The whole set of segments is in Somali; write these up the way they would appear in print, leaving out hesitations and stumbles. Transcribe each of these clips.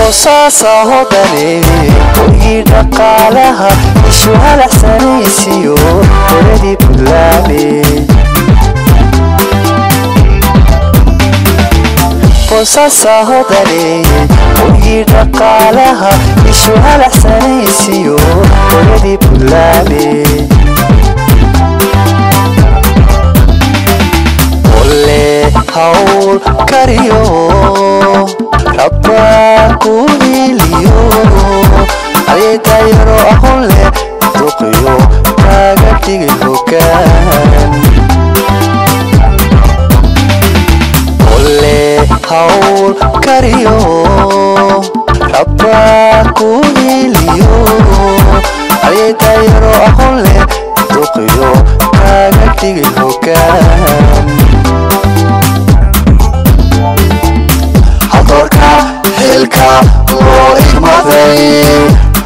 بوصاصة هضني ويدا قالها شو هالحسنيسيو ولدي بلامي بوصاصة هضني ويدا قالها شو هالحسنيسيو ولدي بلامي قولي هول كاريو رباكو هيليو عليتا يرو أهولي توقيو كاغاكي هوكان قولي هول كاريو رباكو هيليو عليتا يرو أهولي توقيو كاغاكي هوكان هلكا لو إغمضي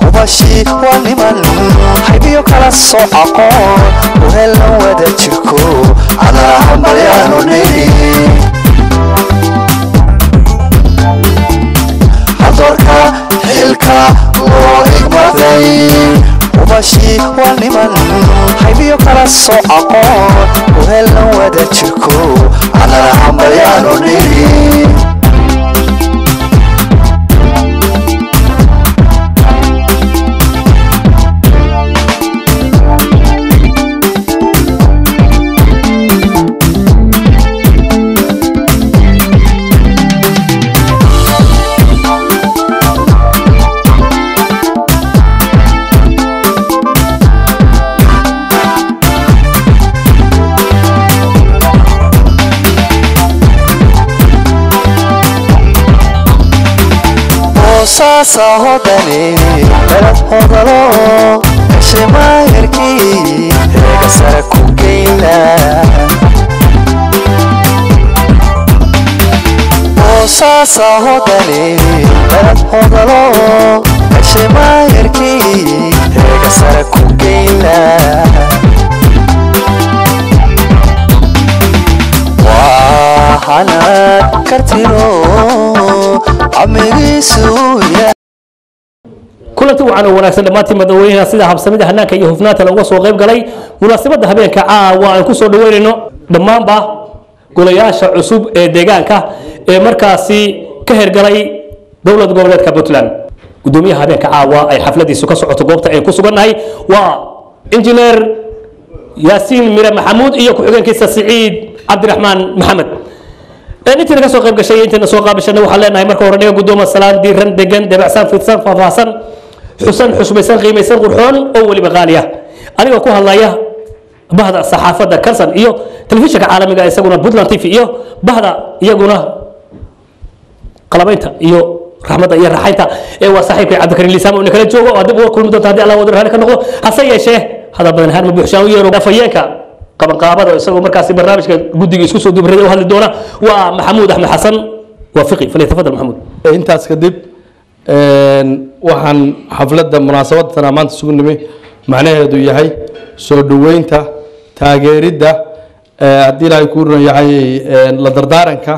وبشي ولمن حيبيو كلا صعقون وهلا ودا تشكو على همبليانو نيري حضوركا هلكا لو إغمضي وبشي ولمن حيبيو كلا صعقون وهلا ودا تشكو على همبليانو نيري بوصاصة هضني بلد هضلو شما يركي هيك سركو كيلا بوصاصة هضني بلد هضلو شما يركي هيك سركو كيلا وحنا كرتيرو kulanti wacan oo wanaagsan dhamaantii madaxweynaha sida habsamida hanaanka iyo hufnaanta lagu soo qayb galay munaasabada habeenka caawa aan ku soo dhaweynayno dhammaanba golayaasha cusub ee deegaanka ee markaasi ka hergalay dowlad goboleedka Puntland gudoomiyaha habeenka caawa ay xafladiisu ka socoto goobta ay ku sugannahay waa injineer Yaasiin Mira Maxamuud iyo ku-xigeenkiisa Saciid Cabdiraxmaan Maxamed inta laga soo qayb gashay inta soo qaabashana waxa leenahay marka hore dhiga gudoomo salaan diiran degan dabacsan fidsan faahfaahsan xusan xusmaysan qiimaysan qurxoon oo waliba qaaliya aniga ku hadlaya bahda saxaafada kalsan iyo telefishinka caalamiga isaguna Puntland TV iyo bahda iyaguna qalabaynta iyo raxmada iyo raaxaynta ee waa saaxiibkay Cabdikariin Liisaan oo kala joogo oo dib ugu kulmi doonta hadii Allah wada raali ka noqdo hase yeeshee hada badan har ma buuxshaan u yeero afayeenka qabanqaabada isagoo markaasi barnaamijka guddiga isku soo duubray oo hadli doona waa Maxamuud Axmed Xasan وافقي فليتفضل محمود intaas kadib waxaan xafladda munaasabadana maanta isugu nimay macnaheedu yahay soo dhaweynta taageeridda haddii ilaahay ku run yahay la dardaaranka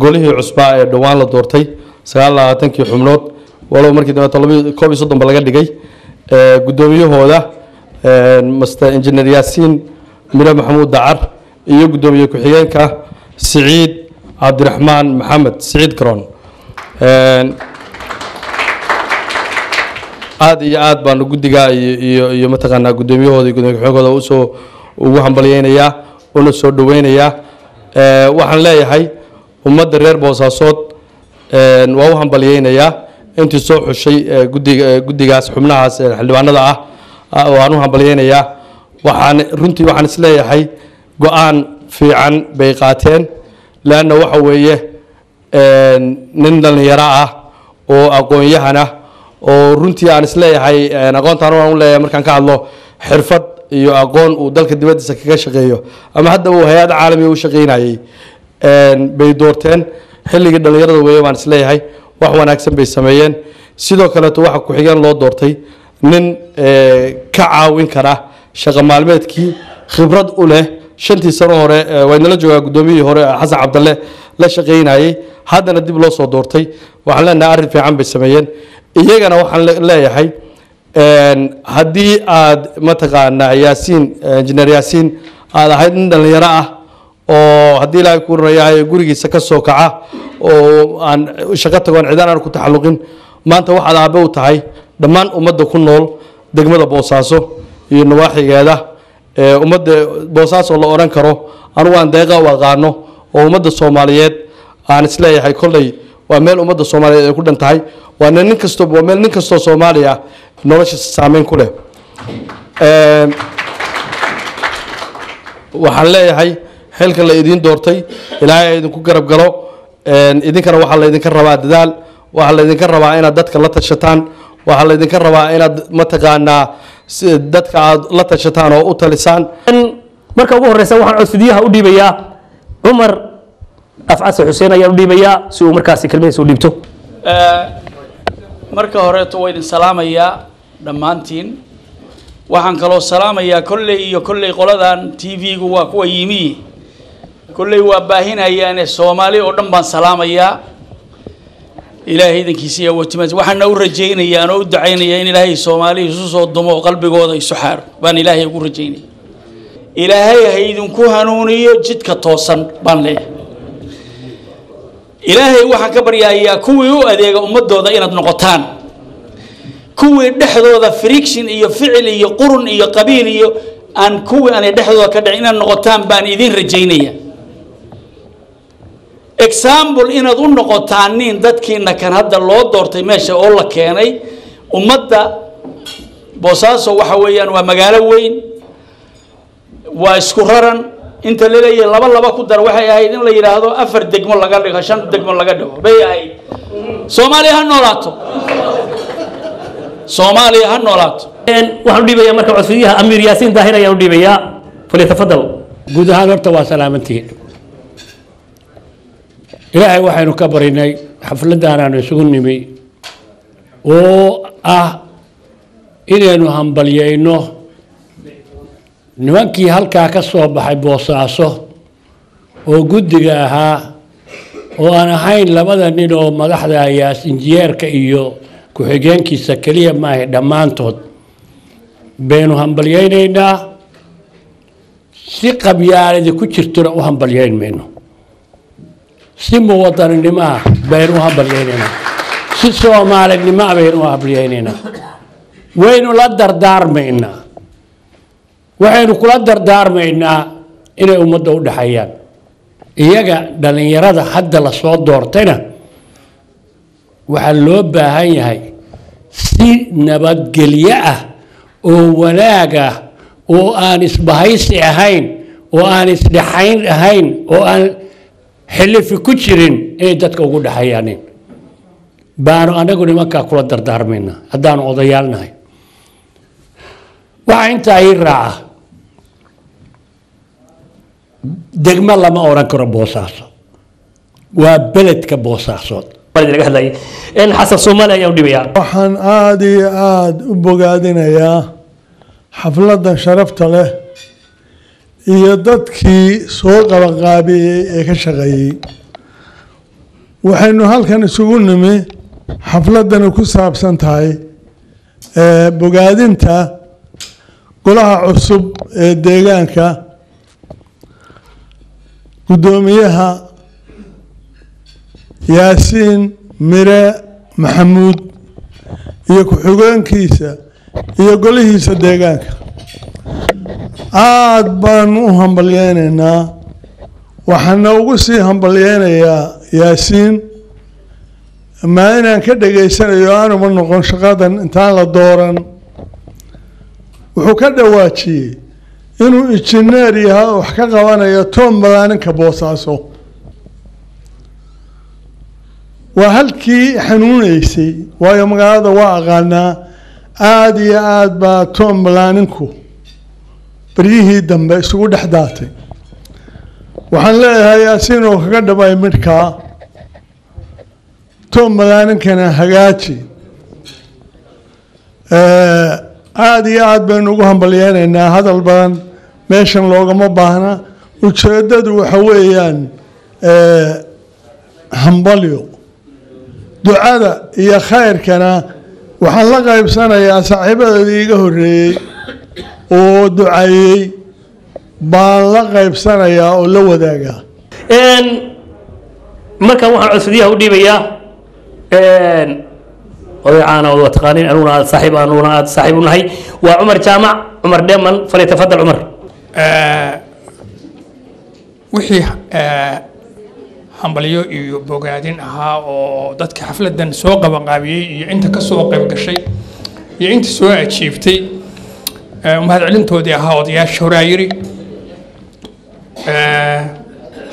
golihii cusbaa ee dhawaan la doortay 29 xubnood walow markii dambe 31 laga dhigay gudoomiyahooda Mr. Engineer Yaasiin Mira Maxamuud Dacar iyo gudoomiye ku-xigeenka Saciid Cabdiraxmaan Maxamed Saciid Karoon aad iyo aad baan guddiga iyo mataqaanaa gudoomiyahooda iyo gudoomiye ku-xigeenkooda u soo ugu hambalyeynaya una soo dhaweynaya waxaan leeyahay ummadda reer Boosaasood waa u hambalyeynaya intii soo xushay guddigaas xubnahaas xildhibaanada ah waan u hambalyeynaya waxaan runtii waxaan isleeyahay go'aan fiican bay qaateen laana waxa weeye nin dhalinyaro ah oo aqoon-yahana oo runtii aan isleeyahay aqoontaan waan u leeyahay markaan ka hadlo xirfad iyo aqoon uu dalka dibadiisa kaga shaqeeyo ama hadda uu hay'ad caalami u shaqeynayay bay doorteen xilligii dhalinyarada weeye waan isleeyahay wax wanaagsan bay sameeyeen sidoo kale waxa ku xigeen loo doortay nin ka caawin kara shaqo maalmeedkii khibrad u leh shantii sano hore waynala joogaa guddoomiyihii hore xasan cabdalle la shaqaynayay haddana dib loo soo doortay waxaan leenahay arrin fiican bay sameeyeen iyagana waxaan leeyahay haddii aad mataqaanaa yaasiin injineer yaasiin aad ahayd nin dhallinyaro ah oo haddii ilaahay kuu rayahay gurigiisa ka soo kaca oo aan shaqo tagoon cidaan aan ku taxalluqin maanta waxaad aabe u tahay dhammaan ummadda ku nool degmada boosaaso iyo nawaaxigeeda ummadda boosaaso la odhan karo anugu aan deeqa u aqaano oo ummadda soomaaliyeed aan isleeyahay kolley waa meel ummadda soomaaliyeed ay ku dhan tahay waa meel nin kastoo soomaali ah nolosha saameyn ku leh waxaan leeyahay xilka la idiin doortay ilaahay idinku garab galo idinkana waxaa laydinka rabaa dadaal waxaa laydinka rabaa inaad dadka la tashataan waxaa laydinka rabaa inaad mataqaanaa dadka aad la tashataan oo u talisaan marka ugu horeysa waxaan codfidiyaha u dhiibayaa cumar afcase xuseen ayaan u dhiibayaa si uu markaasi kelmadiisa u dhiibto marka horeeto waa idin salaamayaa dhammaantiin waxaan kaloo salaamayaa kolley iyo kolley qoladan TV-gu waa kuwa yimi kolley waa baahinayaane Soomaali oo dhan baan salaamayaa ilaahay idinkiisa iyo watimaad waxaan u rajaynayaa oo u ducaynayaa in ilaahay Soomaali isu soo dumo qalbigooda isu xaaro baan ilaahay ugu rajaynay ilaahay ha idinku hanuuniyo jidka toosan baan leeyahay ilaahay waxaan ka baryayaa kuwii u adeega ummadooda inaad noqotaan kuwii dhexdooda friction iyo ficil iyo qurun iyo qabiil iyo aan kuwii aan dhexdooda ka dhicin inaad noqotaan baan idin rajaynaya example inaad u noqotaan nin dadkiina kan hadda loo doortay meesha oo la keenay ummadda Boosaaso waxa weeyaan waa magaalo weyn waa isku raran inta leeyahay laba ku dar waxay ahayd in la yiraahdo 4 degmo laga dhigo 5 degmo laga dhigo bay ahayd Soomaaliya ha noolaato Soomaaliya ha noolaato waxaan u dhiibayaa marka codfidiyaha Amiir Yaasiin Daahir ayaan u dhiibayaa falyatafadal guud ahaan horta waa salaamantii ilaahay waxaynu ka barinay xafladdan aan isugu nimi oo inaynu hambalyayno nimankii halkaa ka soo baxay Boosaaso oo guddiga ahaa oo aan ahayn labada nin oo madaxda ayaa injineerka iyo ku-xigeenkiisa kaliya maahay dhammaantood baynu hambalyaynaynaa si qabyaaladi ku jirtona u hambalyayn mayno si muwadanimo ah baynu u hambalyaynaynaa si soomaalinimo ah baynu u hambalyaynaynaa waynu la dardaarmaynaa waxaynu kula dardaarmaynaa inay ummadda u dhaxayaan iyaga dhalinyarada hadda la soo doortayna waxaa loo baahan yahay si nabadgelyo ah oo wanaag ah oo aan isbahaysi ahayn oo aan isdhaxayn ahayn oo aan xilifi ku jirin inay dadka ugu dhaxayaanin baanu anagu nimankaa kula dardaarmaynaa haddaanu odayaalnahay waxaa intaa ii raaca degmo lama oran karo Boosaaso waa beledka Boosaasood laga hadlayay xasan Soomaali ayaan u dhiibayaa waxaan aad iyo aad u bogaadinayaa xafladan sharafta leh iyo dadkii soo qabanqaabiyey ee ka shaqeeyey waxaynu halkan isugu nimi xafladani ku saabsan tahay bogaadinta golaha cusub ee deegaanka gudoomiyaha Yaasiin Mire Maxamuud iyo ku-xigeenkiisa iyo golihiisa deegaanka aad baan u hambalyaynaynaa waxaana ugu sii hambalyaynayaa Yaasiin ma inaan ka dhageysanayo aanuma noqon shaqadan intaan la dooran wuxuu ka dhawaajiyey inuu injineer yahay wax ka qabanayo Tom Malaaninka Boosaaso waa halkii xanuunaysay waayo magaalada waa aqaanaa aad iyo aad baa Tom Malaaninku baryihii dambe isugu dhex daatay waxaan leeyahay Yaasiin oo kaga dhabay midkaa Tom Malaaninkana hagaaji aad iyo aad baynu ugu hambalyaynaynaa hadal badan meeshan loogama baahna ujeeddadu waxa weeyaan hambalyo ducada iyo khayrkana waxaan la qaybsanayaa saaxiibadoodii iga horreeyey oo duceeyey baan la qaybsanayaa oo la wadaagaa markaan waxaan codfadiyaha u dhiibayaa odayacaana waa taqaaniin anuguna aad saaxiib u nahay waa cumar jaamac cumar dheeman falyatafadal cumar wixii hambalyo iyo bogaadin ahaa oo dadka xafladan soo qabanqaabiyey iyo inta ka soo qayb gashay iyo inta soo ajiibtay mahadcelintoodii ahaa odayaasha horaa yiri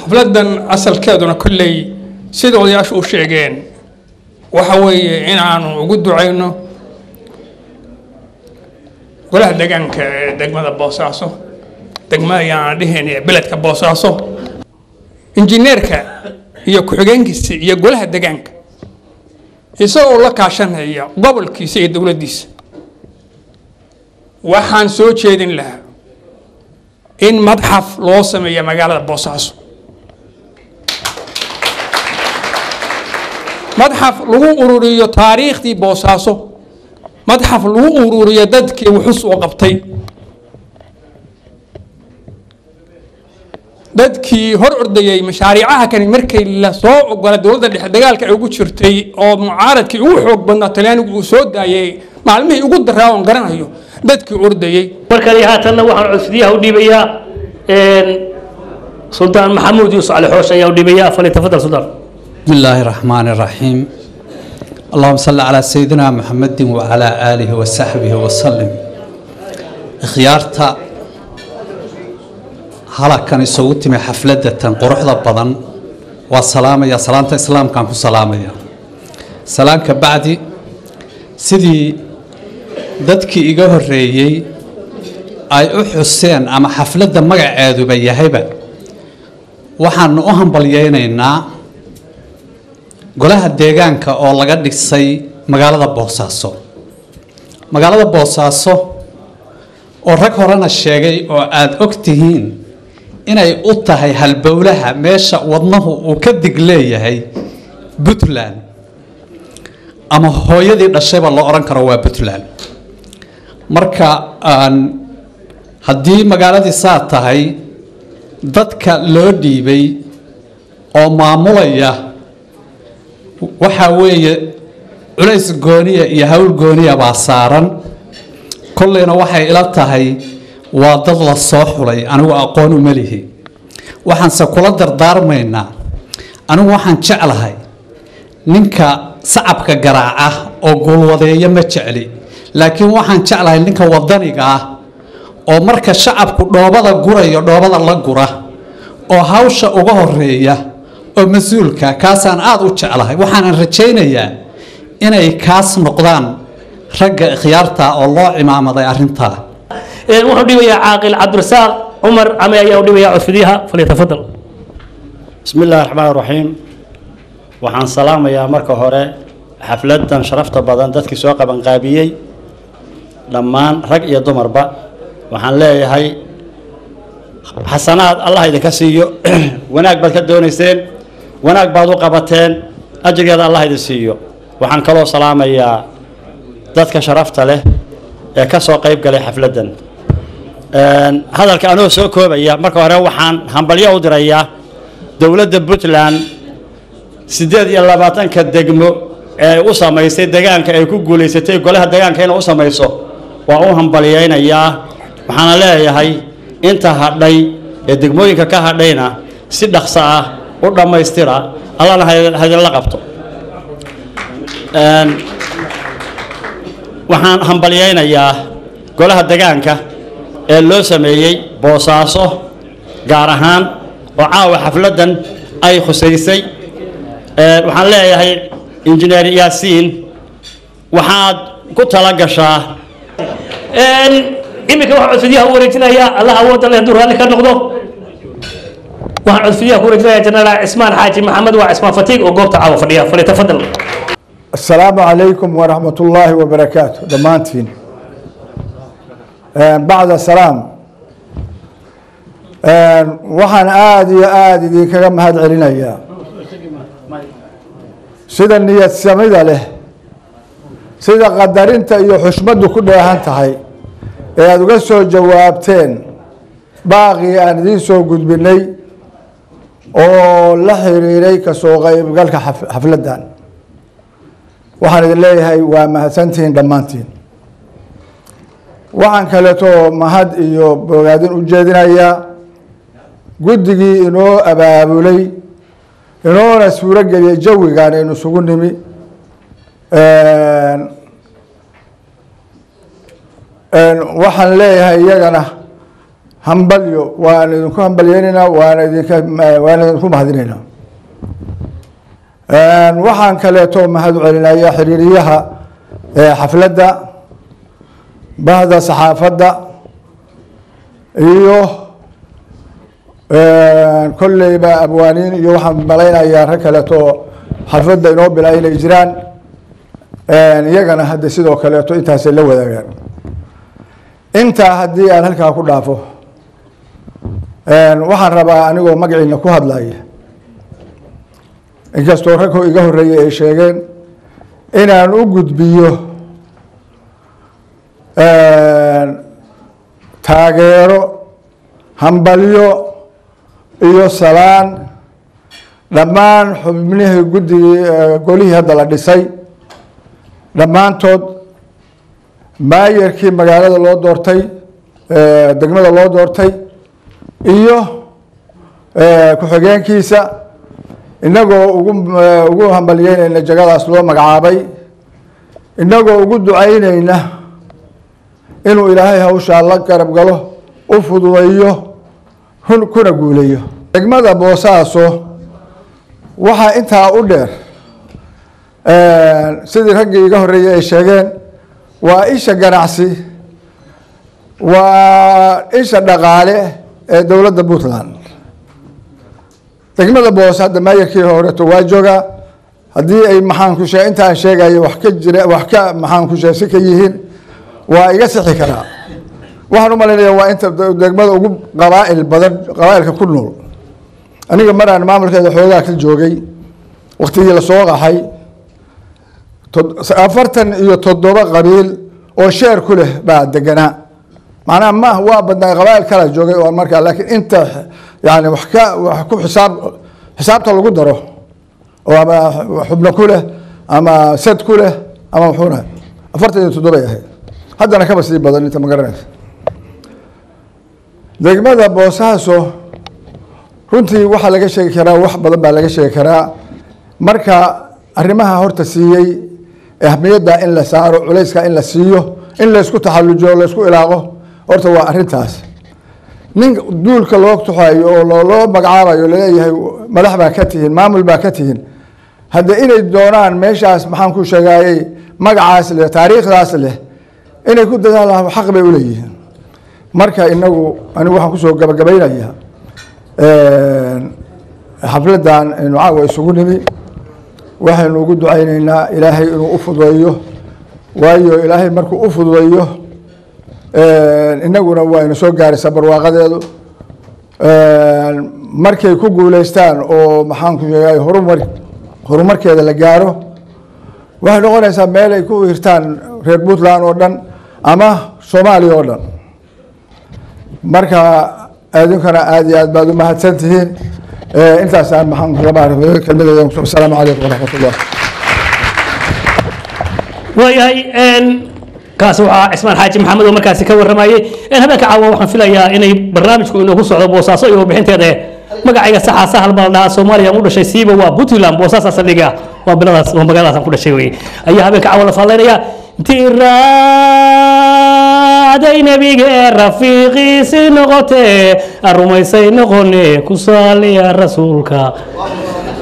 xafladan asalkeeduna kolley sida odayaashu u sheegeen waxa weeye in aanu ugu ducayno golaha deegaanka ee degmada Boosaaso degmada ayaan dheheen beledka Boosaaso injineerka iyo ku-xigeenkiisa iyo golaha deegaanka isagoo la kaashanaya gobolkiisa iyo dowladdiisa waxaan soo jeedin lahaa in madxaf loo sameeyo magaalada Boosaaso madxaf lagu ururiyo taariikhdii Boosaaso madxaf lagu ururiyo dadkii wuxuu soo qabtay dadkii hor ordayay mashaariicaha kan markay la soo ogolay dawladda dhexe dagaalka ay ugu jirtay oo mucaaradkii ugu xoog badnaa Talyaanigu uu soo daayay maalmihii ugu daraa oo garanayo dadkii ordayay markii haatanna waxaan codfadiyaha u dhiibayaa Sultan Maxamuud Yuusuf Ali Xoosh ayaa u dhiibayaa falyatafadal Sultan بسم الله الرحمن الرحيم اللهم صل على سيدنا محمد وعلى آله وصحبه وسلم خيارتا هلا كان يسوتي من حفلة قروح ضبضن والسلام يا سلامة إسلام كان سلام يا سلام كبعدي سيدي دتكي إيجاه الرئي أي حسين أما حفلة مجا عادو بيهبة وحن أهم بلييننا golaha deegaanka oo laga dhisay magaalada Boosaaso oo rag horena sheegay oo aad ogtihiin inay u tahay halbowlaha meesha wadnahu uu ka dig leeyahay Puntland ama hooyadii dhashayba la oran karo waa Puntland marka haddii magaaladii saa tahay dadka loo dhiibay oo maamulaya waxa weeye culays gooniya iyo hawl gooniya baa saaran kulleena waxay ila tahay waa dad la soo xulay anigu aqoon u malihi waxaan se kula dardaarmaynaa anigu waxaan jeclahay ninka sacabka garaaca oo goolwadeeya ma jecli laakiin waxaan jeclahay ninka wadaniga ah oo marka shacabku dhoobada gurayo dhoobada la gura oo hawsha uga horeeya oo mas'uulka kaasaan aad u jeclahay waxaan rajaynayaa inay kaas noqdaan ragga khiyaarta oo loo cimaamaday arinta wuxuu dhibayaa caaqil Cabdirasaaq Umar ama ayaa u dhibayaa codfadiyaha falyatafadal bismillaahir rahmaanir rahiim waxaan salaamayaa marka hore xafladan sharafta badan dadkii soo qaban qaabiyay dhammaan rag iyo dumarba waxaan leeyahay xasanaad Allah idinka siiyo wanaag baad ka doonayseen wanaag baad u qabateen ajrigeeda Allah idin siiyo waxaan kaloo salaamayaa dadka sharafta leh ee ka soo qayb galay xafladan hadalka anoo soo koobaya marka hore waxaan hambalyo u dirayaa dawladda Puntland 28 ka degmo ee u sameysay deegaanka ay ku guuleysatay golaha deegaanka inay u sameyso waa u hambalyeeynayaa waxaan leeyahay inta hadhay ee degmooyinka ka hadhayna si dhaqso ah u dhameystira Allahna hadin la qabto waxaan hambalyeynayaa golaha deegaanka ee loo sameeyay Boosaaso gaar ahaan oo caawa xafladan ay khuseysay waxaan leeyahay injineer Yaasiin waxaad ku tala gashaa imika waxa codfadiyaha u wareejinayaa Allah awooda leh duraan ka noqdo waxaan codfadiyaha ku wareejinayaa Jenaraal Ismaan Xaaji Maxamed waa Ismaan Fatiig oo goobta caawa fadhiya falyatafadal السلام عليكم ورحمة الله وبركاته دمانتين بعد السلام waxaan aada iyo aada idinkaga mahad celinayaa sida niyad samida leh sida qadarinta iyo xushmaddu ku dheehan tahay ee aada uga soo jawaabteen baaqii aan idiin soo gudbinay oo la xiriiray kasoo qaybgalka xafladdan waxaan idin leeyahay waa mahadsantihiin dhammaantiin waxaan kaleeto mahad iyo bogaadin u jeedinayaa guddigii inoo abaabulay inoona suuro geliyay jawigan aynu isugu nimi waxaan leeyahay iyagana hambalyo waan idinku hambalyeynaynaa waan idinku mahadinaynaa waxaan kaleeto mahad celinayaa xiriiriyaha xafladda bahda saxaafadda iyo kolleyba abwaaniin iyo waxaan malaynayaa rag kaleeto xafladda inoo bilaa inay jiraan iyagana hadda sidoo kaleeto intaasay la wadaagaan intaa haddii aan halkaa ku dhaafo waxaan rabaa anigoo magaciina ku hadlaya inkastoo ragoo iga horreeyay ay sheegeen inaan u gudbiyo taageero hambalyo iyo salaan dhammaan xubnihii guddigii golihii hadda la dhisay dhammaantood maayarkii magaalada loo doortay degmada loo doortay iyo ku-xigeenkiisa inagoo ugu hambalyeynayna jagadaas loo magacaabay inagoo ugu ducaynayna inuu ilaahay hawshaa la garab galo u fududeeyo kuna guuleeyo degmada boosaaso waxaa intaa u dheer sidii raggii iga horreeyay ay sheegeen waa isha ganacsi waa isha dhaqaale ee dowladda puntland degmada boos hadda maayarkii horeeto waa joogaa haddii ay maxaanku sheeg intaan sheegayo wax ka jira wax ka maxaanku sheeg si ka yihiin waa iga sixi karaa waxaan u malaynayaa waa inta degmada ugu qabaa'il badan qabaa'ilka ku nool aniga maraan maamulkeeda xoogaa ka joogay waktigii lasoo qaxay 47 qabiil oo sheer ku leh baa deganaa macnaha ma waa badnaa qabaa'il kala joogay oo markaa laakiin inta yani wax ku xisaabta lagu daro oo ama xubno ku leh ama sad ku leh ama wuxuuna 47 ay ahayd haddana kaba sii badan inta ma garanaysa degmada boosaaso runtii waxaa laga sheegi karaa wax badan baa laga sheegi karaa marka arrimaha horta siiyey ahmiyadda in la saaro culayska in la siiyo in la isku taxallujo la isku ilaaqo horta waa arrintaas nin duulka loo tuxayo oo loo magacaabayo laleeyahay madax baa ka tihiin maamul baa ka tihiin hadda inay doonaan meeshaas maxaan ku sheegayay magacaas leh taariikhdaas leh inay ku dadaalaan xaq bay u leeyihiin marka inagu anigu waxaan kusoo gabagabaynayaa xafladdan aynu caawa isugu nimi waxaynu ugu ducaynaynaa ilaahay inuu u fududeeyo waayo ilaahay markuu u fududeeyo inaguna waynu soo gaaraysaa barwaaqadeedu markay ku guuleystaan oo maxaan ku sheegay horumarkeeda la gaaro waxay noqonaysaa meel ay ku hirtaan reer puntland oo dhan ama soomaaliya oo dhan marka idinkana aada iyo aad baad u mahadsan tihiin intaasaan maxaan rabaa kelmadeeda asalaamu calaykum waraxmatullah waayahay kaasi waxaa cismaan xaaji maxamed oo markaasi ka warramayay habeenka caawa waxaan filayaa inay barnaamijku inoogu socdo boosaaso iyo warbixinteeda magacayga saxa sahal baa la dhahaa soomaaliya u dhashay siiba waa puntland boosaasa saldhiga waa biladaas waa magaaladaas ku dhashay wey ayaa habeenka caawa la faalleynayaa tiraaday nabiga rafiiqiisi noqotee rumaysay noqone ku saaliya rasuulka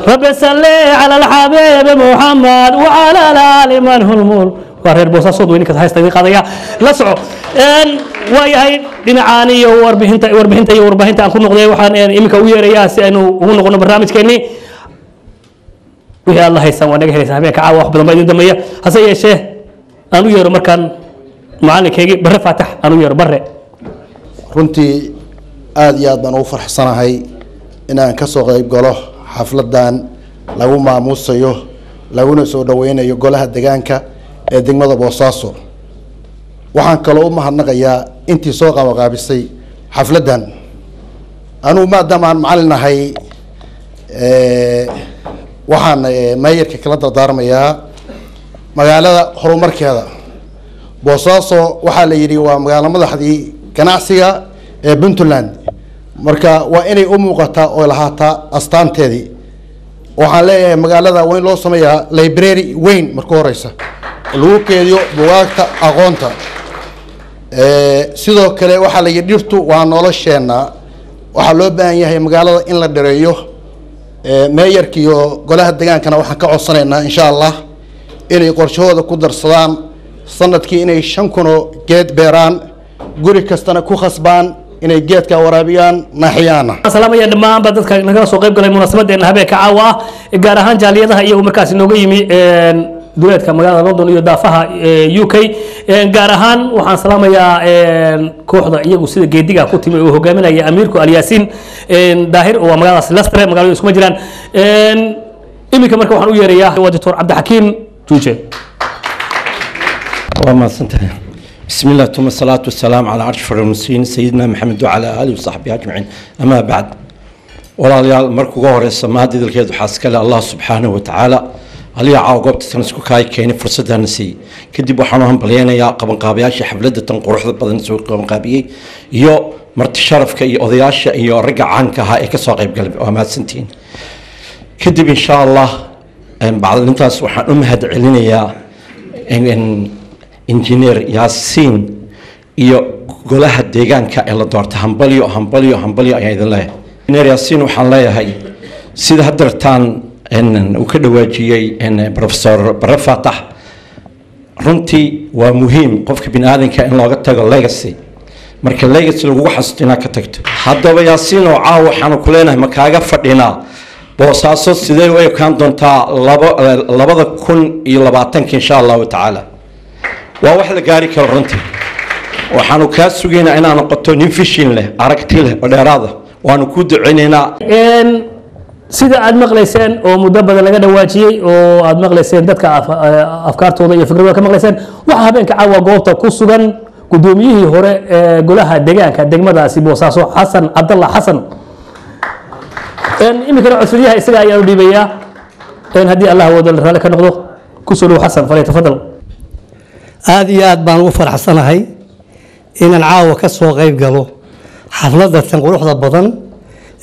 rabbi salli cala alxabiibi muxamed wacala alaali man hulmul waa reer boosaasood wey ninkaas haysta idin qaadaya la soco waayahay dhinacaan iyo warbixinta iyo warbaahinta aan ku noqday waxaan iminka u yeerayaa si aynu ugu noqono barnaamijkeennii wixii aad la haysaan waa naga helaysaa habeenka caawa wax badan baa idin dambeeya hase yeeshee aan u yeero markaan macalinkeygii bare faatax aan u yeero bare runtii aad iyo aad baan ugu farxsanahay inaan ka soo qayb galo xafladan lagu maamuusayo laguna soo dhaweynayo golaha deegaanka ee degmada Boosaaso waxaan kaloo u mahadnaqayaa intii soo qabanqaabisay xafladan anuu maadaama aan macallinahay waxaan maayirka kala dardaarmayaa magaalada horumarkeeda Boosaaso waxaa la yiri waa magaalo madaxdii ganacsiga ee Puntland marka waa inay u muuqataa oo lahaataa astaanteedii waxaan leeyahay magaalada weyn loo sameeyaa library weyn marka horeysa lagu keediyo buugaagta aqoonta sidoo kale waxaa la yiri dhirtu waa nolosheena waxaa loo baahan yahay magaalada in la dhireeyo maayirka iyo golaha deegaankana waxaan ka codsanaynaa insha Allah inay qorshahooda ku darsadaan sanadkii inay 5,000 geed beeraan guri kastana ku khasbaan inay geedka waraabiyaan naaxiyaana salaamaya dhammaan dadka naga soo qayb galay munaasabadeena habeenka caawa gaar ahaan jaaliyadaha iyo markaas inooga yimi duleedka magaalada London iyo daafaha UK gaar ahaan waxaan salaamayaa kooxda iyagu sida geediga ku timi oo hogaaminaya Amiirku Alyaasiin daahir oo magaaladaas Leicester magaalada isku jiraan imika marka waxaan u yeerayaa waa Dr. Cabdixakiin Juuje وما سنتهي بسم الله ثم الصلاة والسلام على أشرف المرسلين سيدنا محمد وعلى آله وصحبه أجمعين أما بعد ولا مركو غور السماء دي الكيد حاسكال الله سبحانه وتعالى علي عاقبت سنسكو كاي كاين فرصة نسي كدب وحنهم بلينا يا قبن قابياش حفلة تنقرح بدن سوق قبن قابي يو مرت شرف كي أضياش يو رجع عنك هاي كساقب قلبي وما سنتين كدب إن شاء الله بعد الناس وحن أمهد علينا يا إن إنجنير ياسين iyo golaha deegaanka ee la doortay hambalyo ayaan idin leeyahay إنجنير ياسين waxaan leeyahay sida hadartaan uu ka dhawaajiyay professor Barafatax runtii waa muhiim qofka bini'aadanka in looga tago legacy marka legacy lagu xasuustina ka tagto haddaba Yaasiin oo caaw waxaan ku leenahay ma kaaga fadhinaa Boosaaso sidee way kaan doontaa 2020 insha Allah ta'ala waa wax la gaari karo runtii waxaanu ka sugeynaa inaan noqoto nin fishin leh aragti leh oo dheeraada waanu ku duceynaynaa sida aad maqlayseen oo muddo badan laga dhawaajiyay oo aad maqlayseen dadka afkaartooda iyo fikradooda ka maqlayseen waxa habeenka caawa goobta ku sugan gudoomiyihii hore ee golaha deegaanka degmadaasi Boosaaso Xasan Cabdalla Xasan imika codsiyaha isaga ayaa u dhiibayaa haddii Allah wada raali ka noqdo ku soo dhow Xasan fadlan tafadal aad iyo aad baan ugu faraxsanahay inaan caawa ka soo qayb galo xafladda tan quruxda badan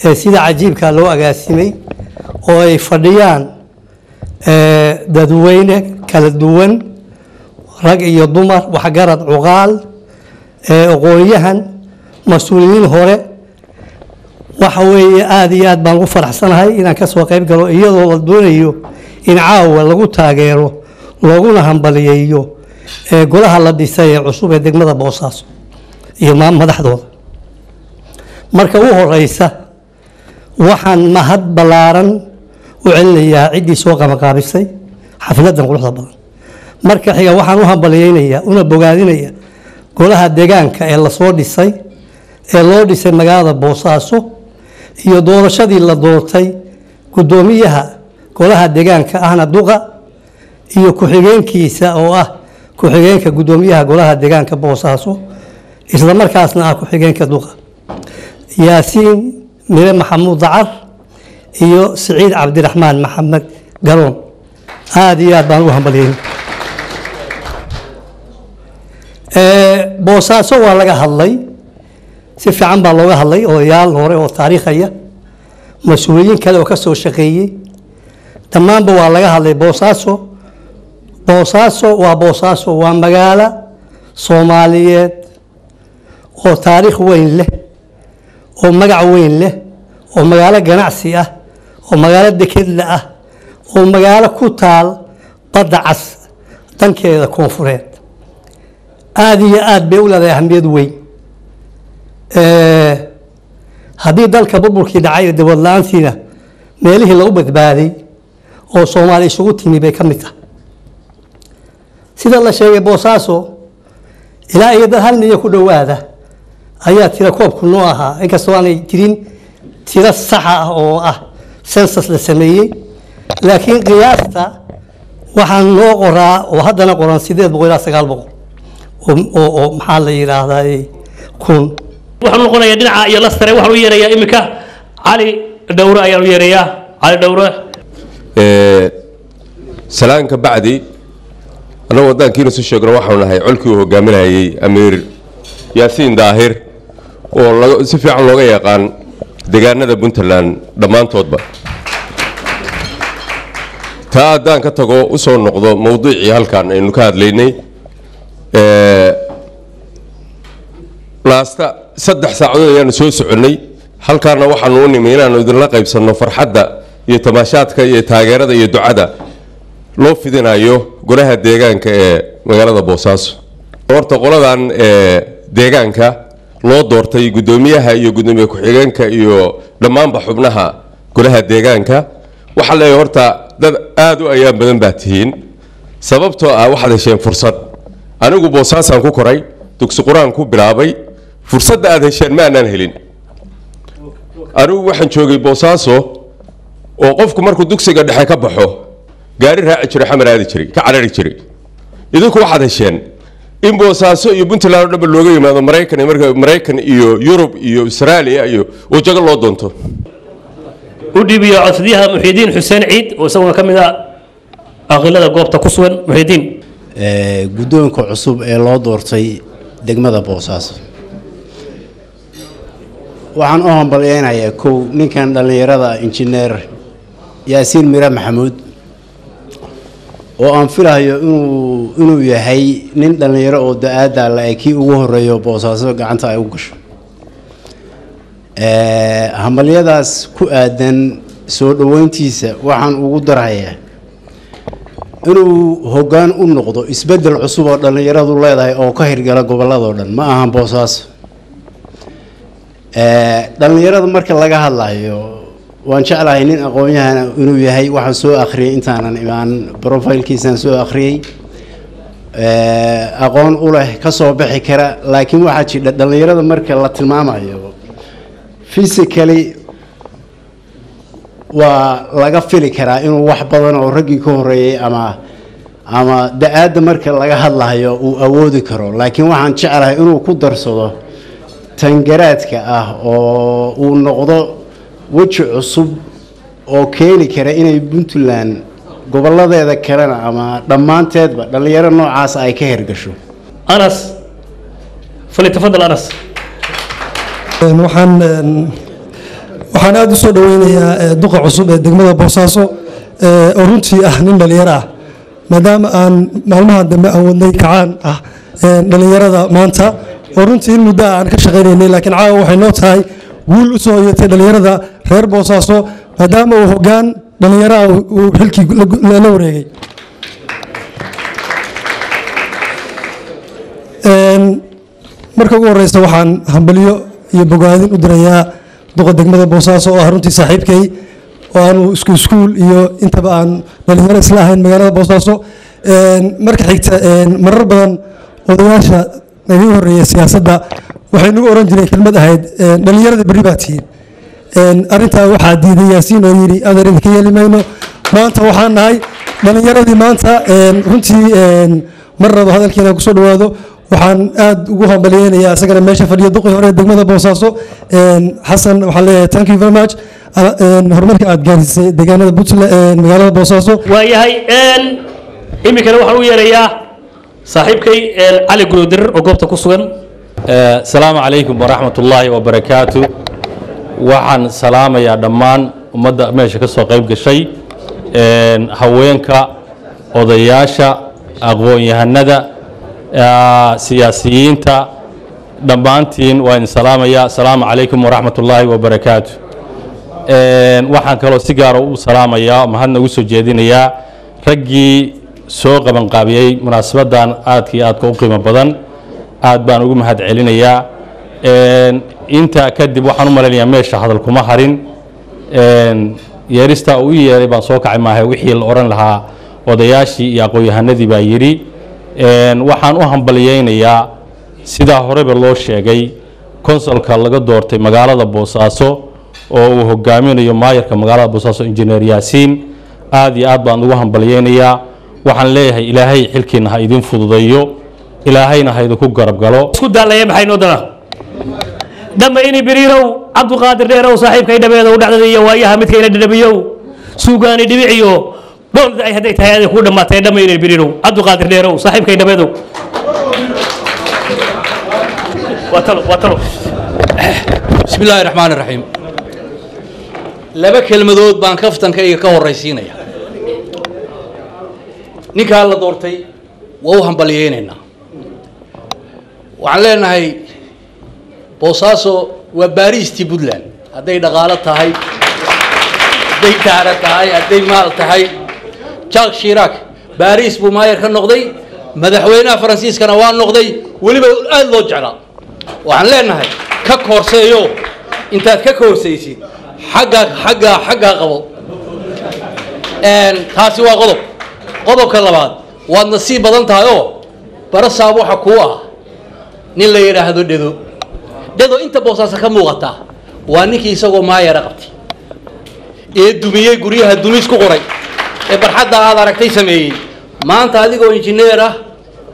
ee sida cajiibka loo agaasimay oo ay fadhiyaan dadweyne kala duwan rag iyo dumar waxgarad cuqaal aqoonyahan mas'uuliyiin hore waxa weeye aad iyo aad baan ugu faraxsanahay inaan ka soo qayb galo iyadoo la doonayo in caawa lagu taageero looguna hambaliyeeyo golaha la dhisay ee cusub ee degmada Boosaaso iyo madaxdooda marka ugu horeysa waxaan mahad balaaran u celinayaa ciddii soo qabanqaabisay xafladan quruxda badan marka xiga waxaan u hambaliyeynayaa una bogaadinayaa golaha deegaanka ee la soo dhisay ee loo dhisay magaalada Boosaaso iyo doorashadii la doortay gudoomiyaha golaha deegaanka ahna duqa iyo ku-xigeenkiisa oo ah ku-xigeenka gudoomiyaha golaha deegaanka Boosaaso isla markaasna ah ku-xigeenka duqa Yaasiin Mire Maxamuud Dacar iyo Saciid Cabdiraxmaan Maxamed Garoon aad iyo aad baan ugu hambalyeeyay Boosaaso waa laga hadlay si fiican baa looga hadlay oo yaal hore oo taariikhaya mas'uuliyiin kale oo ka soo shaqeeyay dhammaanba waa laga hadlay Boosaaso waa magaalo Soomaaliyeed oo taariikh weyn leh oo magac weyn leh oo magaalo ganacsi ah oo magaalo dekedla ah oo magaalo ku taal badda cas dankeeda koonfureed aad iyo aad bay u leedahay ahmiyad weyn haddii dalka burburkii dhacay ee dawlad la'aantiina meelihii lagu badbaaday oo Soomaali isugu timi bay ka mid tahay sida la sheegay Boosaaso ilaa iyo dad hal milyan ku dhawaada ayaa tira koobku noo ahaa inkastoo aanay jirin tiro saxa ah oo ah census la sameeyey laakiin qiyaasta waxaan noo qoraa oo haddana qoran 800 ilaa 900 oo maxaa la yiraahdaa kun waxaan noqonayaa dhinaca iyo lastare waxaan u yeerayaa imika cali dhowre ayaan u yeerayaa cali dhowre salaanka bacdi annagu waddankiina soo sheegno waxaanu nahay colkii uu hogaaminayay amiir yaasiin daahir oo si fiican looga yaqaan deegaanada puntland dhammaantoodba taa haddaan ka tago u soo noqdo mowduucii halkan aynu ka hadlaynay laasta 3 saacadood ayaanu soo soconnay halkaana waxaanu u nimi inaanu idinla qaybsanno farxadda iyo tamaashaadka iyo taageerada iyo ducada loo fidinayo golaha deegaanka ee magaalada boosaaso horta qoladan deegaanka loo doortay gudoomiyaha iyo gudoomiye ku-xigeenka iyo dhammaanba xubnaha golaha deegaanka waxa leeyahay horta dad aad u ayaan badan baa tihiin sababtoo ah waxaad hesheen fursad anigu boosaasaan ku koray dugsi quraan ku bilaabay fursadda aad hesheen ma aanan helin anigu waxaan joogay boosaaso oo qofku markuu dugsiga dhexe ka baxo gaari raaci jiray xamar aadi jiray ka carari jiray idinku waxaad hesheen in boosaaso iyo puntland oo dhanba looga yimaado maraykan iyo yurub iyo australia iyo wajago loo doonto u dhiibiyo codsiyaha muxiidiin xuseen ciid oo isaguna ka mid ah aqalada goobta ku sugan muxiidiin guddoonka cusub ee loo doortay degmada boosaaso waxaan u hambalyeynayaa kow ninkan dhallinyarada injineer yaasiin mire maxamuud oo aan filayo inuu yahay nin dhallinyaro oo da-aada la ee kii ugu horeeyo boosaaso gacanta ay u gasho hambalyadaas ku aadan soo dhoweyntiisa waxaan ugu darayaa inuu hoggaan u noqdo isbeddel cusub oo dhallinyaradu leedahay oo ka hirgala gobolladoo dhan ma ahan boosaaso dhallinyarada marka laga hadlayo waan jeclahay nin aqoon-yahana inuu yahay waxaan soo akhriyay intaanan imaan profilkiisaan soo akhriyey aqoon u leh ka soo bixi kara laakiin waxaa jidha dhallinyarada marka la tilmaamayo physically waa laga fili karaa inuu wax badan oo raggii ka horeeyay ama da-aadda marka laga hadlayo uu awoodi karo laakiin waxaan jeclahay inuu ku darsado tangaraadka ah oo uu noqdo weji cusub oo keeni kara inay puntland gobolladeeda kalena ama dhammaanteedba dhallinyaro noocaas ay ka hirgasho anas falitafadal anas waxaan aada u soo dhaweynayaa duqa cusub ee degmada boosaaso oo runtii ah nin dhallinyaro ah maadaama aan maalmaha dambe aan wadnay kacaan ah dhallinyarada maanta oo runtii in muddo aan ka shaqaynaynay laakiin caawa waxay noo tahay guul u soo hoyatay dhallinyarada reer boosaaso maadaama uu hoggaan dhallinyaraha uu xilkii la wareegay marka ugu horeysa waxaan hambalyo iyo bogaadin u dirayaa duqa degmada boosaaso oo ah runtii saaxiibkay oo aanu iskuul iyo intaba aan dhalinyaro isla ahayn magaalada boosaaso marka xigta marar badan odayaasha naga horeeya siyaasadda waxay nagu oran jireen kelmad ahayd dhalinyarada berri baa tihiin arrintaa waxaa diiday yaasiin oo yidhi adeer idinka yeeli mayno maanta waxaan nahay dhalinyaradii maanta runtii mar rabo hadalkiina kusoo dhawaado waxaan aad ugu hambaliyeynayaa isagana meesha fadhiya duqii hore degmada boosaaso xasan waxaan leeyahay thank you very much horumarka aad gaarsiisay deegaanada puntland magaalada boosaaso waayahay iminkana waxaan u yeerayaa saaxiibkay cali gulodirir oo goobta ku sugan asalaamu calaykum waraxmat ullaahi wabarakaatu waxaan salaamayaa dhammaan ummadda meesha ka soo qayb gashay haweenka odayaasha aqoon-yahanada siyaasiyiinta dhammaantiin waa idin salaamayaa asalaamu calaykum waraxmat ullaahi wabarakaatu waxaan kaloo si gaara u salaamayaa mahadna ugu soo jeedinayaa raggii soo qabanqaabiyey munaasabaddan aadka iyo aadka u qiimo badan aad baan ugu mahad celinayaa intaa kadib waxaan u malaynayaa meesha hadal kuma harin yeerista uu yeeray baan soo kacay maahay wixii la odhan lahaa odayaashii iyo aqoon-yahanadii baa yidhi waxaan u hambaliyeynayaa sidaa horeba loo sheegay konsolka laga doortay magaalada boosaaso oo uu hogaaminayo maayarka magaalada boosaaso injineer yaasiin aad iyo aad baan ugu hambalyeynayaa waxaan leeyahay ilaahay xilkiina ha idin fududeeyo ilaahayna ha idinku garab galo isku daalaya maxay noo dana dama ini biriirow cabduqaadir dheerow saaxiibkay dhabeedow dhacdada iyo waayaha midkayna dhadhamiyow suugaani dhibiciyo dhoolda ay hadday tahay aday kuu dhammaatay dama ini biriirow cabduqaadir dheerow saaxiibkay dhabeedow watalo بسم الله الرحمن الرحيم لبا كلمدود بان كفتنكayga ka horeysiinaya ninka la doortay waa u hambalyeynayna waxaan leenahay boosaaso waa baariistii Puntland haday dhaqaale tahay haday taara tahay haday maal tahay Jacques Chirac baariis buu maayar ka noqday madaxweynaha Faransiiskana waa noqday waliba aad loo jeclaa waxaan leenahay ka koorseeyo intaad ka koorsaysid xagga qabo taasi waa qodobka labaad waad nasiib badan tahay oo barasaab waxa kuu ah nin la yiraahdo dedo inta boosaasa ka muuqata waa ninkii isagoo maayara qabtay ee dumiyay guryaha dumis ku qoray ee barxadda aad aragtay sameeyay maanta adigoo injineer ah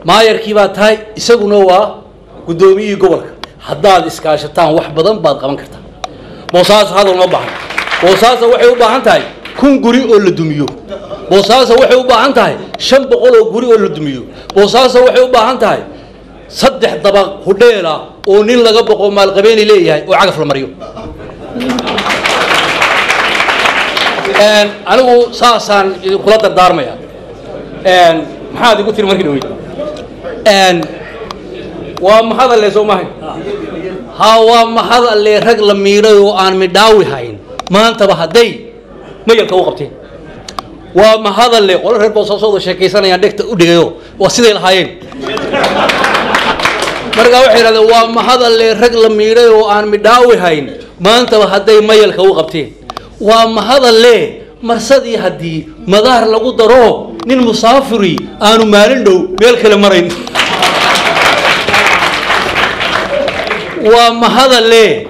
maayarkii baa tahay isaguna waa gudoomiyihii gobolka haddaad iskaashataan wax badan baad qaban kartaa boosaaso hadal ma baahan boosaaso waxay u baahan tahay 1000 guri oo la dumiyo boosaaso waxay u baahan tahay 500 oo guri oo la dumiyo boosaaso waxay u baahan tahay 3 dabaq hudheela oo nin laga boqo maal qabeeni leeyahay oo cagaf la mariyo anigu saasaan kula dardaarmaya maxaad igu tiri markii dhaweyd waa mahad alle soo maahay waa mahad alle rag la miiray oo aan midhaawi hayn maantaba hadday mayalka u qabteen waa mahad alle qolo reer boosaaso sheekaysanayaan dhegta u dhigayo waa siday lahaayeen marka waxay yiraahdeen waa mahad alle rag la miiray oo aan midhaawi hayn maantaba hadday mayalka u qabteen waa mahad alle marsadii haddii madaar lagu daro nin musaafiri aanu maalin dhow meel kale marayn waa mahad alle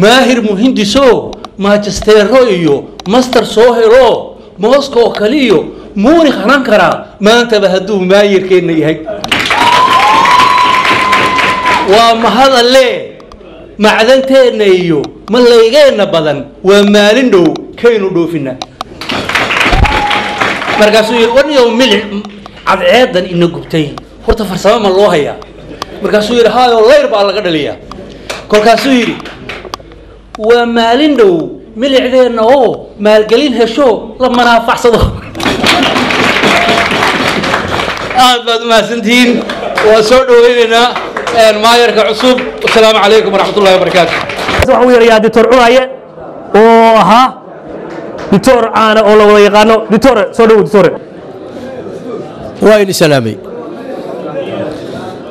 maahir muhindiso maajesteero iyo master soo helo Moscow kaliyo muuni xanan kara maantaba hadduu maayirkeena yahay waa mahad alle macdanteena iyo malaygeena badan waa maalin dhow kaynu dhoofina markaasuu yiri waniyo milic cadceedan ina gubtay horta farsamo ma loo hayaa markaasuu yiri haayo leyr baa laga dhaliyaa kolkaasuu yiri waa maalin dhow milicdeena oo maalgelin hesho la manaafacsado aad baad mahadsantihiin waa soo dhaweynaynaa maayarka cusub assalaamu calaykum waraxmatullahi wabarakaatu waxaan u yarayaa dictor cunaye oo ahaa dictor caana oo la wada yaqaano dictor soo dhawo dictor waa idin salaamay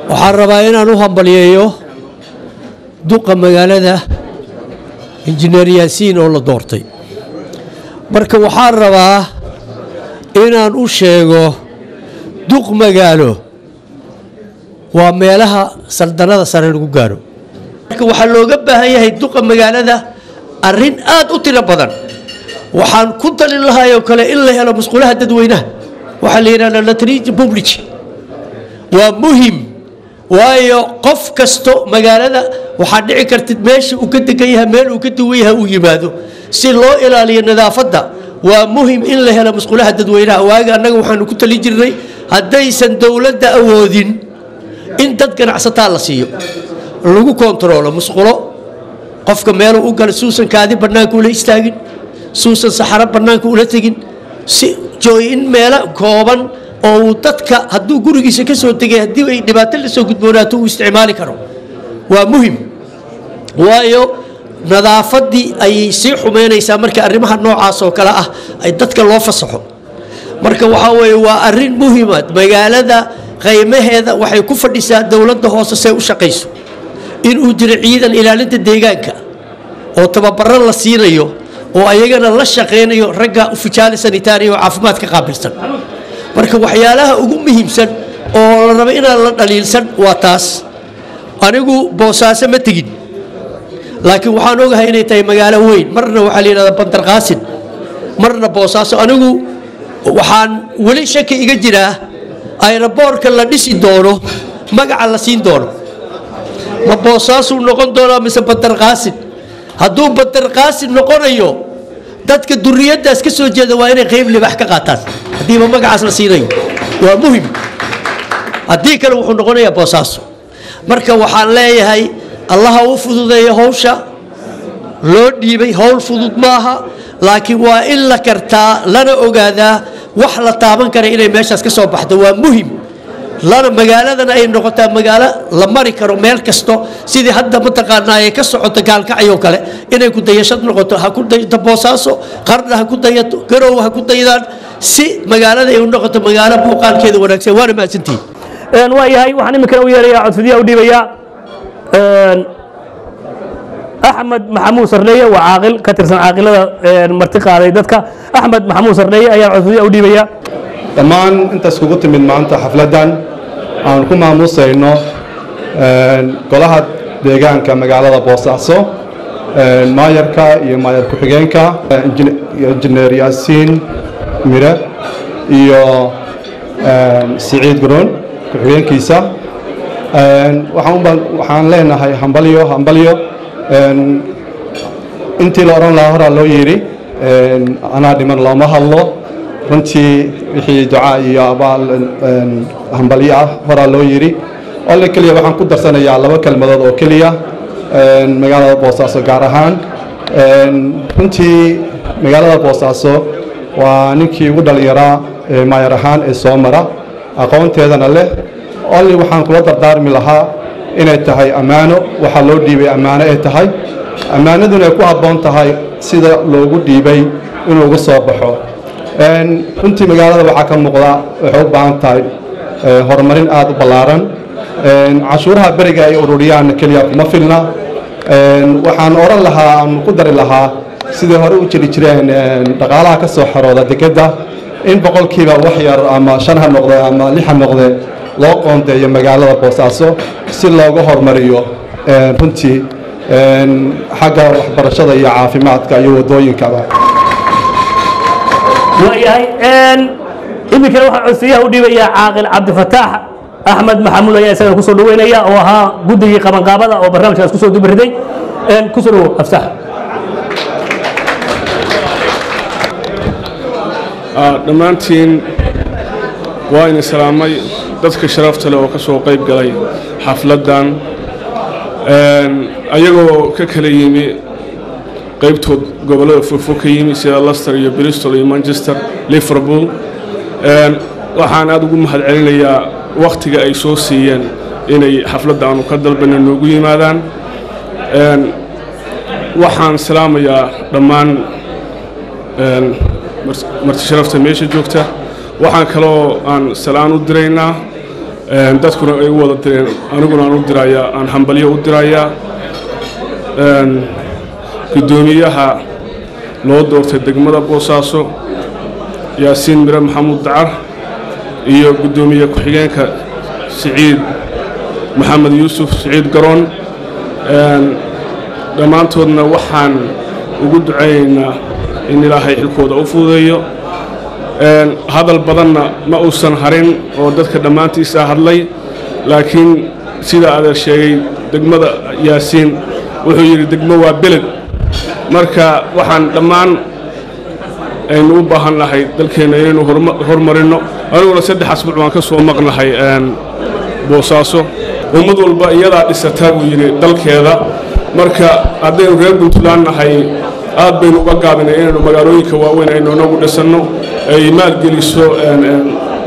waxaan rabaa inaan u hambalyeeyo duqa magaalada injineer yaasiin oo la doortay marka waxaan rabaa inaan u sheego duq magaalo waa meelaha saldanada sare lagu gaaro marka waxaa looga baahan yahay duqa magaalada arrin aad u tiro badan waxaan ku talin lahaa oo kale in la helo musqulaha dadweynaha waxaa la yidhahdaa latrij public waa muhim waayo qof kasto magaalada waxaa dhici kartid meesha uu ka degan yahay meel uu ka duwan yahay uu yimaado si loo ilaaliyo nadaafadda waa muhim in la helo musqulaha dadweynaha waaga annaga waxaanu ku talin jirnay haddaysan dowladda awoodin in dad ganacsataa la siiyo lagu kontaroolo musqulo qofka meeluu u gala suusan kaadi bannaanka ula istaagin suusan saxaro bannaanka ula tegin si jooy in meelo kooban oo uu dadka hadduu gurigiisa ka soo tegay haddii ay dhibaato la soo gudboonaato uu isticmaali karo waa muhim waayo nadaafaddii ayay sii xumeynaysaa marka arrimaha noocaas oo kale ah ay dadka loo fasaxo marka waxaa weeye waa arrin muhima magaalada qaymaheeda waxay ku fadhisaa dowladda hoose say u shaqayso inuu jiro ciidan ilaalinta deegaanka oo tababaro la siinayo oo ayagana la shaqeynayo ragga ufijaali sanitaariya oo caafimaadka qaabilsan marka waxyaalaha ugu muhiimsan oo la rabo inaan la dhaliilsan waa taas anigu boosaaso ma tegin laakiin waxaan ogahay inay tahay magaalo weyn marna waxaa la yidhahdaa bandarqaasin marna boosaaso anigu waxaan weli shaki iga jiraa ayraboorka la dhisi doono magaca la siin doono ma boosaasuu noqon doonaa mise bandarqaasin hadduu bandarqaasin noqonayo dadka duriyaddaas ka soo jeeda waa inay qayb libax ka qaataan haddiiba magacaas la siinayo waa muhim haddii kale wuxuu noqonayaa boosaaso marka waxaan leeyahay allaha u fududeeya howsha loo dhiibay howl fudud maaha laakiin waa in la kartaa lana ogaadaa wax la taaban kara inay meeshaas ka soo baxdo waa muhim lana magaaladana ay noqotaa magaalo la mari karo meel kasto sidii hadda mataqaanaa ay ka socoto gaalkacyo kale inay ku dayashad noqoto ha ku dayato boosaaso qarna ha ku dayato garow ha ku daydaan si magaalada ay u noqoto magaalo muuqaalkeeda wanaagsan waana mahadsantihiin waa yahay waxaan iminkana u yeerayaa codfidiyaha u dhiibayaa axmed maxamuud sarneeye waa caaqil ka tirsan caaqilada marti qaaday dadka axmed maxamuud sarneeye ayaan codfidiyaha u dhiibayaa dhammaan intaas kugu timid maanta xafladdan aan ku maamusayno golaha deegaanka magaalada boosaaso maayarka iyo maayar ku-xigeenka injineer yaasiin mire iyo siciid garoon ku-xigeenkiisa waxaan leenahay hambalyo intii la odhan lahaa horaa loo yidhi anaa dhiman looma hadlo runtii wixii ducaa iyo abaal hambalyo ah horaa loo yidhi alle keliya waxaan ku darsanayaa 2 kelmadood oo keliya magaalada boosaaso gaar ahaan runtii magaalada boosaaso waa ninkii ugu dhalinyaraa maayar ahaan ee soo mara aqoonteedana leh alle waxaan kula dardaarmi lahaa inay tahay ammaano waxaa loo dhiibay ammaano ay tahay ammaanaduna ay ku habboon tahay sida loogu dhiibay inuu uga soo baxo runtii magaalada waxaa ka muuqda waxay u baahan tahay horumarin aad u ballaaran cashuuraha beriga ay ururiyaan keliya kuma filna waxaan oran lahaa aan ku dari lahaa sidii hore u jiri jireen dhaqaalaha ka soo xarooda dekedda in boqolkiiba wax yar ama 5 ha noqde ama 6 ha noqde loo qoondeeyo magaalada boosaaso si looga hormariyo runtii xagga waxbarashada iyo caafimaadka iyo wadooyinkaba waayahay iminkana waxaan codsiyaha u dhiibayaa caaqil cabdifataax axmed maxamuud ayaa isagana kusoo dhaweynaya oo ahaa guddigii qabanqaabada oo barnaamijkaas kusoo dubiriday kusoo dhawow afsax dhammaantiin waa ina salaamay dadka sharafta leh oo ka soo qayb galay xafladdan ayagoo ka kala yimi qaybtood gobollada fogfog ka yimi sida Leicester iyo Bristol iyo Manchester Liverpool waxaan aad ugu mahad celinayaa waqtiga ay soo siiyeen inay xafladda aanu ka dalbana noogu yimaadaan waxaan salaamayaa dhammaan marti sharafta meesha joogta waxaan kaloo aan salaan u diraynaa dadkuna ay u wada direen aniguna aan u dirayaa aan hambalyo u dirayaa gudoomiyaha loo doortay degmada boosaaso yaasiin mire maxamuud dacar iyo gudoomiye ku-xigeenka siciid maxamed yuusuf siciid garoon dhammaantoodna waxaan ugu ducaynaynaa in ilaahay xilkooda u fududeeyo hadal badanna ma uusan harin oo dadka dhammaantiisa hadlay laakiin sida adeer sheegay degmada yaasiin wuxuu yidhi degmo waa beled marka waxaan dhammaan aynu u baahan nahay dalkeenna inaynu horumarino aniguna 3 asbuuc baan ka soo maqnahay boosaaso ummad walba iyadaa dhisataa buu yidhi dalkeeda marka haddaynu reer puntland nahay aad baynu uga gaabinay inaynu magaalooyinka waaweyn aynu inagu dhisanno ay maalgeliso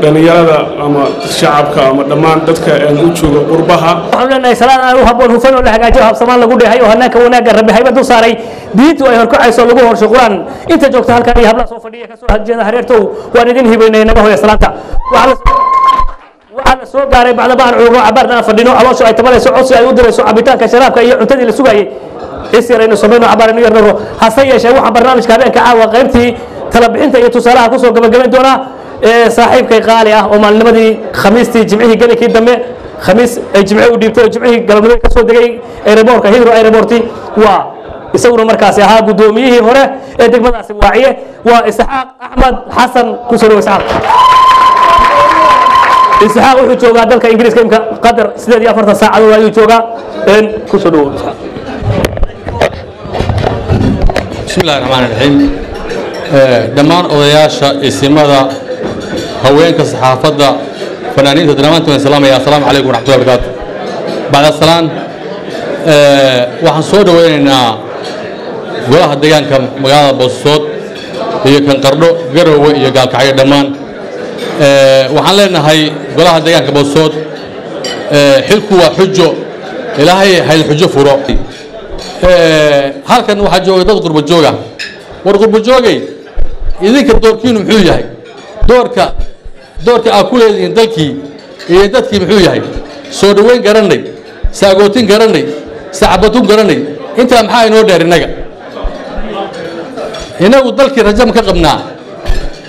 dhalinyarada ama shacabka ama dhammaan dadka u jooga qurbaha waxaan leenahay salaan aan u habboon hufan oo la hagaajiyo habsamaan lagu dheehay oo hanaanka wanaagga rabbi haybad u saaray diintu ay horkacayso lagu horsho quraan inta joogta halkan iyo hablaha soo fadhiya ka soo hadjeeda hareertow waan idin hibaynay naga hooya salaanta waxaa la soo gaaray bacdaba aan cudurro cabaarna aan fadhino calooshu ay tabanayso codsi ay u dirayso cabitaanka sharaabka iyo cuntadii la sugayay isiraynu samayno cabaarayno yarnaro hase yeeshee waxaan barnaamijka habeenka caawa qaybtii tala bixinta iyo tusaalaha kusoo gabagabayn doonaa saaxiibkay qaali ah oo maalinimadii khamiistii jimcihii gelikii dambe khamiis ay jimce u dhiibtay oo jimcihii galabnimada ka soo degay aeroboortka hidro aeroboorti waa isaguna markaasi ahaa guddoomiyihii hore ee degmadaasi waaciye waa isxaaq axmed xasan ku soo dhawo isxaaq isxaaq wuxuu joogaa dalka ingiriiska imka qadar 48 saacadood ayuu joogaa ku soo dhawo isxaaq بسم الله الرحمن الرحيم دمان odayaasha isimada haweenka saxaafadda fanaaniinta dhammaantood salaamaya assalaamu calaykum waraxmatullahi wabarakaatu bacda salaan waxaan soo dhaweynaynaa golaha deegaanka magaalada Boosaasood iyo kan Qardho Garowe iyo Gaalkacyo dhammaan waxaan leenahay golaha deegaanka Boosaasood xilku waa xujo ilaahay hayl xujo furo halkan waxaa jooga dad qurbo jooga war qurbo joogay idinka doorkiinu muxuu yahay doorka aad ku leedihiin dalkii iyo dadkii muxuu yahay soo dhaweyn garanay saagootin garanay sacabatun garanay intaa maxaa inoo dheer inagu dalkii rajam ka qabnaa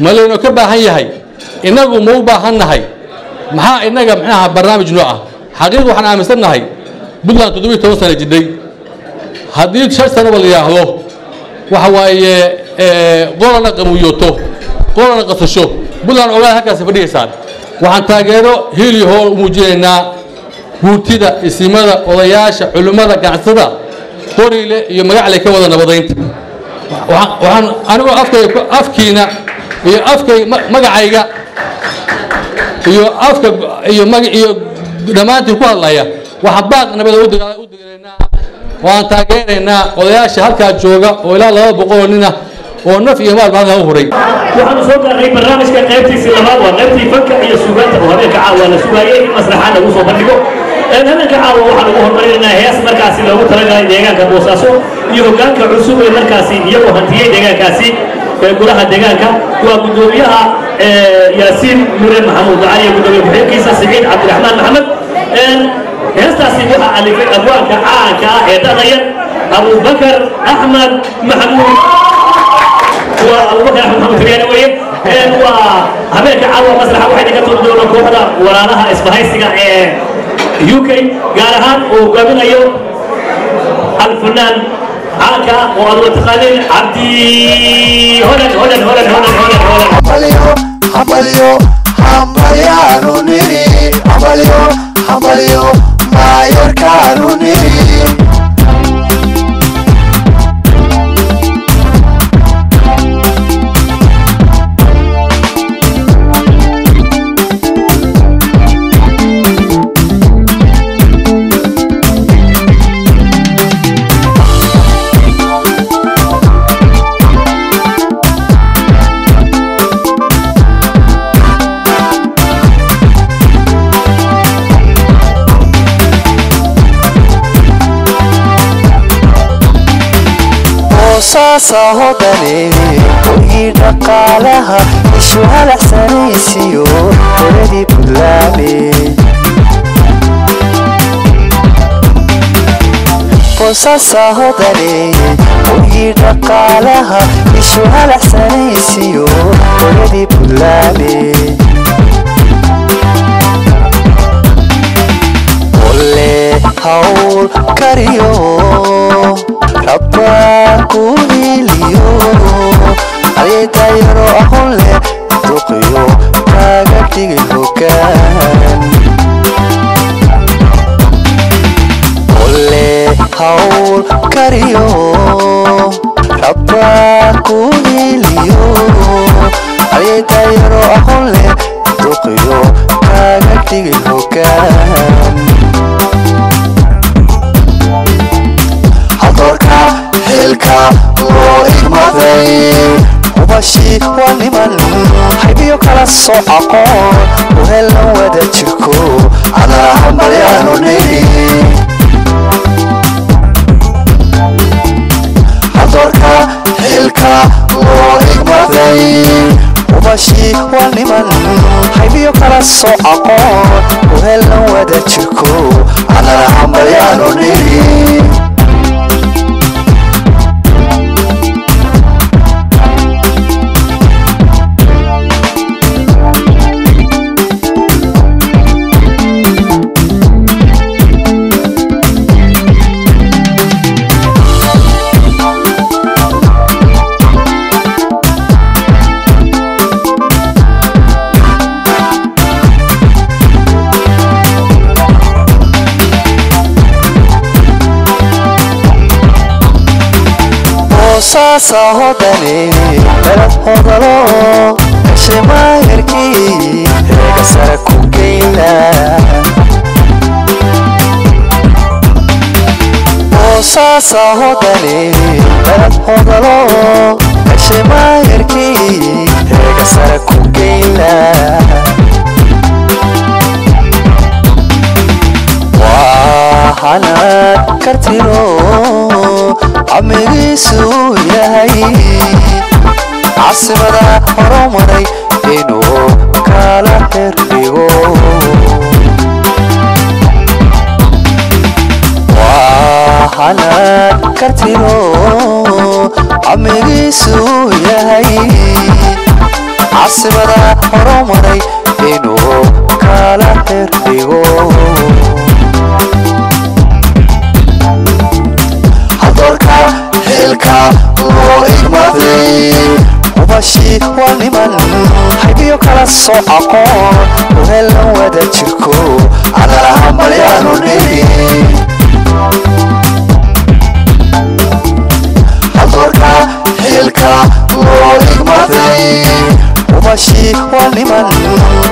ma layno ka baahan yahay inagu ma u baahannahay maxaa inaga maxnaha barnaamij noo ah xaqiiq waxaan aaminsannahay Puntland 17 sano jidhay haddii 6 sano la yiraahdo waxa waaye qolana qamuyoto qolana qasasho Puntland ogaa halkaas fadhiyeysaan waxaan taageero hili hool u muujinaynaa guurtida isimada odayaasha culimada ganacsatada qorile iyo magacle ka wada nabadaynta waxaan anigu afkiina iyo afkay magacayga iyo afka iyo dhamaantii ku hadlaya waxa baaq nabada u dagaalanaa waan taageeraynaa odayaasha halkaa jooga oo ilaa 200 nin ah oo naf iyo maal baan u huray waxaan soo gaarnay barnaamijka qaybtiisa labaad waa qaybtii fanka iyo suugaanta oo habeenka caawa la sugaayay in masraxa lagu soo bandhigo habeenka caawa waxaan ugu hormarinaynaa hees markaasi loogu talagalay deegaanka Boosaaso iyo hoggaanka cusub ee markaasi iyagoo hantiyay deegaankaasi golaha deegaanka waa gudoomiyaha Yaasiin Nure Maxamuud Ali iyo gudoomiye ku-xigeenkiisa Saciid Cabdiraxmaan Maxamed heestaasi waxaa alifay abwaanka caanka ah ee dhaqaya Abu Bakar Ahmed Maxamuud وأبو بكر أحمد محمد ريان وين وهبيك عاوة مسرح واحد كتور دولة كوحدة ولا لها اسمها سجع UK قالها وقابلنا يوم الفنان عاكا وأبو تقالين عبدي هولن حماليو حماليانو نيري حماليو ما يركانو نيري صاحبني ويدا قالها شو هالحسنيسيو ولدي بلامي قصة صاحبني ويدا قالها شو هالحسنيسيو ولدي بلامي قولي هول كريو ربكوني اليوم عليك يروح له تقيو كاغتي الهكان قولي هول كريو ربكوني اليوم عليك يروح له تقيو كاغتي الهكان hilka loo igmaday ubashi waa niman haybiyo kala soo aqoon u helan wada jirko adaa hambalyaanu niri hadorka hilka loo igmaday ubashi waa niman haybiyo kala soo aqoon u helan wada jirko adaa hambalyaanu niri boosaasa hodani beled hodalo gashay maayarkii heega sare ku geyla boosaasa hodani beled hodalo gashay maayarkii heega sare ku geyla waxaanaad kartiro camigiisu yahay casimada horumaray inuu kala xerdhigo waxaanaad kartiro camigiisu yahay casimada horumaray inuu kala xerdhigo hadalka xilka loo igmaday ubashii waa niman haybiyo kala soo aqoon uhelan wada jirko adalaha malyaanu dhigi hadalka xilka loo igmaday ubashii waa niman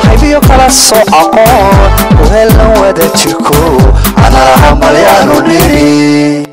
haybiyo kala soo aqoon uhelan wada jirko adalaha malyaanu dhigi